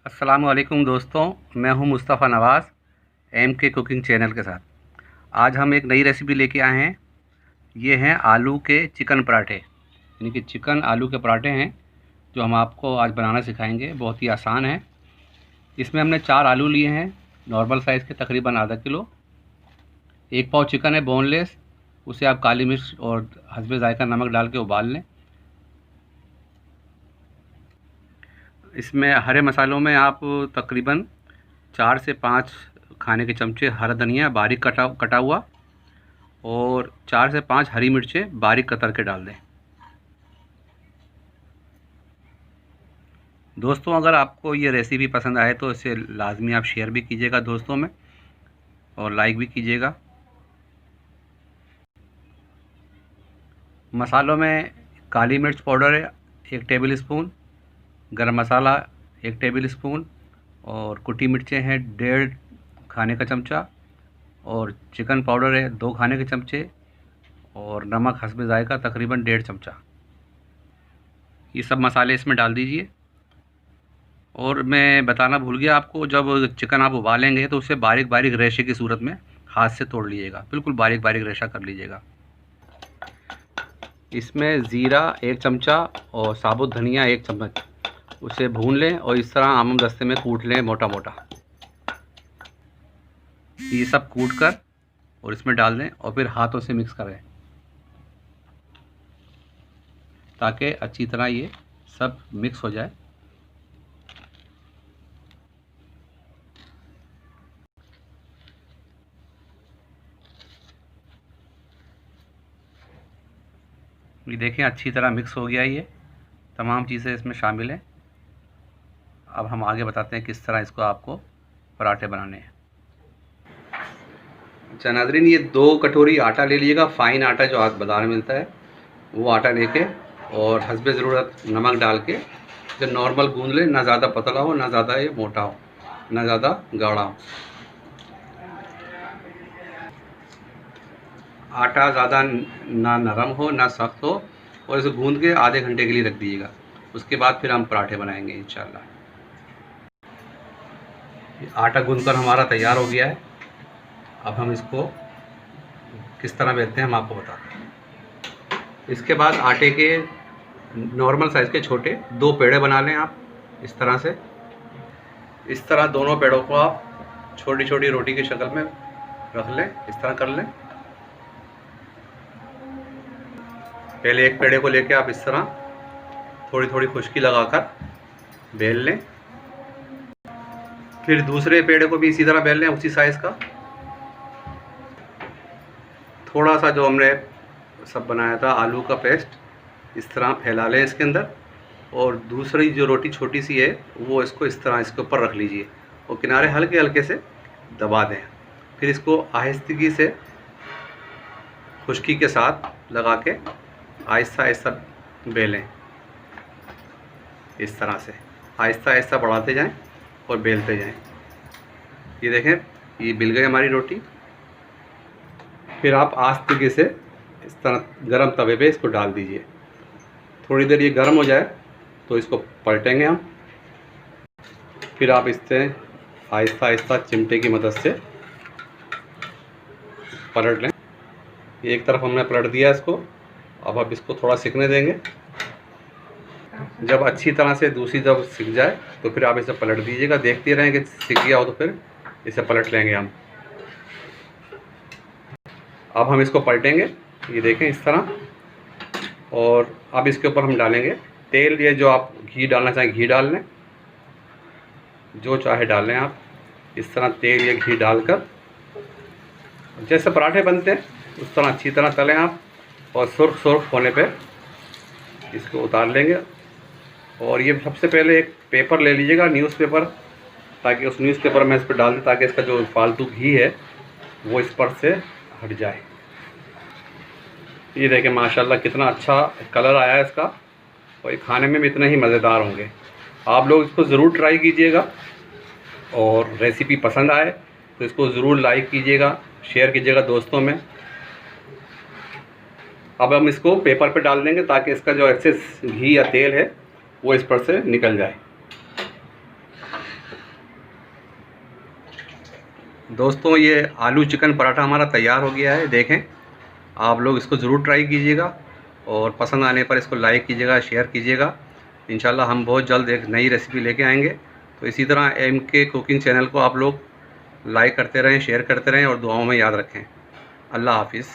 अस्सलामुअलैकुम दोस्तों, मैं हूं मुस्तफ़ा नवाज़ MK कुकिंग चैनल के साथ। आज हम एक नई रेसिपी लेके आए हैं। ये हैं आलू के चिकन पराठे, यानी कि चिकन आलू के पराठे हैं जो हम आपको आज बनाना सिखाएंगे। बहुत ही आसान है। इसमें हमने 4 आलू लिए हैं, नॉर्मल साइज़ के, तकरीबन आधा किलो। 1 पाव चिकन है बोनलेस, उसे आप काली मिर्च और हस्बे ज़ायका नमक डाल के उबाल लें। इसमें हरे मसालों में आप तकरीबन 4 से 5 खाने के चमचे हरा धनिया बारीक कटा हुआ और 4 से 5 हरी मिर्चें बारीक कतर के डाल दें। दोस्तों, अगर आपको ये रेसिपी पसंद आए तो इसे लाजमी आप शेयर भी कीजिएगा दोस्तों में, और लाइक भी कीजिएगा। मसालों में काली मिर्च पाउडर है 1 टेबल स्पून, गरम मसाला 1 टेबल स्पून, और कुटी मिर्चें हैं 1.5 खाने का चमचा, और चिकन पाउडर है 2 खाने के चमचे, और नमक हस्बे ज़ायका तकरीबन 1.5 चमचा। ये सब मसाले इसमें डाल दीजिए। और मैं बताना भूल गया आपको, जब चिकन आप उबालेंगे तो उसे बारीक बारीक रेशे की सूरत में हाथ से तोड़ लीजिएगा, बिल्कुल बारीक बारीक रेशा कर लीजिएगा। इसमें ज़ीरा 1 चमचा और साबुत धनिया 1 चम्मच, उसे भून लें और इस तरह आम दस्ते में कूट लें मोटा मोटा। ये सब कूट कर और इसमें डाल दें और फिर हाथों से मिक्स करें ताकि अच्छी तरह ये सब मिक्स हो जाए। ये देखें अच्छी तरह मिक्स हो गया, ये तमाम चीज़ें इसमें शामिल हैं। अब हम आगे बताते हैं किस तरह इसको आपको पराठे बनाने हैं। अच्छा नाज़रीन, ये 2 कटोरी आटा ले लीजिएगा, फ़ाइन आटा जो आज बाज़ार में मिलता है वो आटा लेके, और हस्बे ज़रूरत नमक डाल के जो नॉर्मल गूंद लें, ना ज़्यादा पतला हो ना ज़्यादा ये मोटा हो, ना ज़्यादा गाढ़ा हो। आटा ज़्यादा ना नरम हो ना सख्त हो, और इसे गूंद के आधे घंटे के लिए रख दीजिएगा। उसके बाद फिर हम पराठे बनाएंगे इंशाल्लाह। आटा गूंदकर हमारा तैयार हो गया है। अब हम इसको किस तरह बेलते हैं हम आपको बताते हैं। इसके बाद आटे के नॉर्मल साइज़ के छोटे 2 पेड़े बना लें आप इस तरह से। इस तरह दोनों पेड़ों को आप छोटी छोटी रोटी की शक्ल में रख लें, इस तरह कर लें। पहले एक पेड़े को लेके आप इस तरह थोड़ी थोड़ी खुश्की लगाकर बेल लें, फिर दूसरे पेड़े को भी इसी तरह बेल लें, उसी साइज़ का। थोड़ा सा जो हमने सब बनाया था आलू का पेस्ट इस तरह फैला लें इसके अंदर, और दूसरी जो रोटी छोटी सी है वो इसको इस तरह इसके ऊपर रख लीजिए और किनारे हल्के हल्के से दबा दें। फिर इसको आहिस्दगी से खुश्की के साथ लगा के आहिस्ता आहिस्ता बेलें। इस तरह से आहिस्ता आहिस्ता बढ़ाते जाएं और बेलते जाएं। ये देखें, ये बिल गई हमारी रोटी। फिर आप आहिस्दगी से इस तरह गरम तवे पे इसको डाल दीजिए। थोड़ी देर ये गर्म हो जाए तो इसको पलटेंगे हम। फिर आप इससे आहिस्ता आहिस्ता चिमटे की मदद से पलट लें। एक तरफ हमने पलट दिया इसको, अब आप इसको थोड़ा सिकने देंगे। जब अच्छी तरह से दूसरी तरफ सिक जाए तो फिर आप इसे पलट दीजिएगा। देखते रहें कि सिक गया हो तो फिर इसे पलट लेंगे हम। अब हम इसको पलटेंगे, ये देखें इस तरह। और अब इसके ऊपर हम डालेंगे तेल। ये जो आप घी डालना चाहें घी डाल लें, जो चाहे डाल लें आप। इस तरह तेल या घी डालकर जैसे पराठे बनते हैं उस तरह अच्छी तरह तलें आप, और सुर्ख सुर्ख होने पे इसको उतार लेंगे। और ये सबसे पहले एक पेपर ले लीजिएगा, न्यूज़पेपर, ताकि उस न्यूज़पेपर में इस पर डाल दें ताकि इसका जो फालतू घी है वो इस पर से हट जाए। ये देखें माशाल्लाह कितना अच्छा कलर आया है इसका, और ये खाने में भी इतने ही मज़ेदार होंगे। आप लोग इसको ज़रूर ट्राई कीजिएगा, और रेसिपी पसंद आए तो इसको ज़रूर लाइक कीजिएगा, शेयर कीजिएगा दोस्तों में। अब हम इसको पेपर पे डाल देंगे ताकि इसका जो एक्सेस घी या तेल है वो इस पर से निकल जाए। दोस्तों ये आलू चिकन पराठा हमारा तैयार हो गया है। देखें, आप लोग इसको ज़रूर ट्राई कीजिएगा और पसंद आने पर इसको लाइक कीजिएगा, शेयर कीजिएगा। इंशाल्लाह हम बहुत जल्द एक नई रेसिपी लेके आएंगे। तो इसी तरह MK कुकिंग चैनल को आप लोग लाइक करते रहें, शेयर करते रहें और दुआओं में याद रखें। अल्लाह हाफिज़।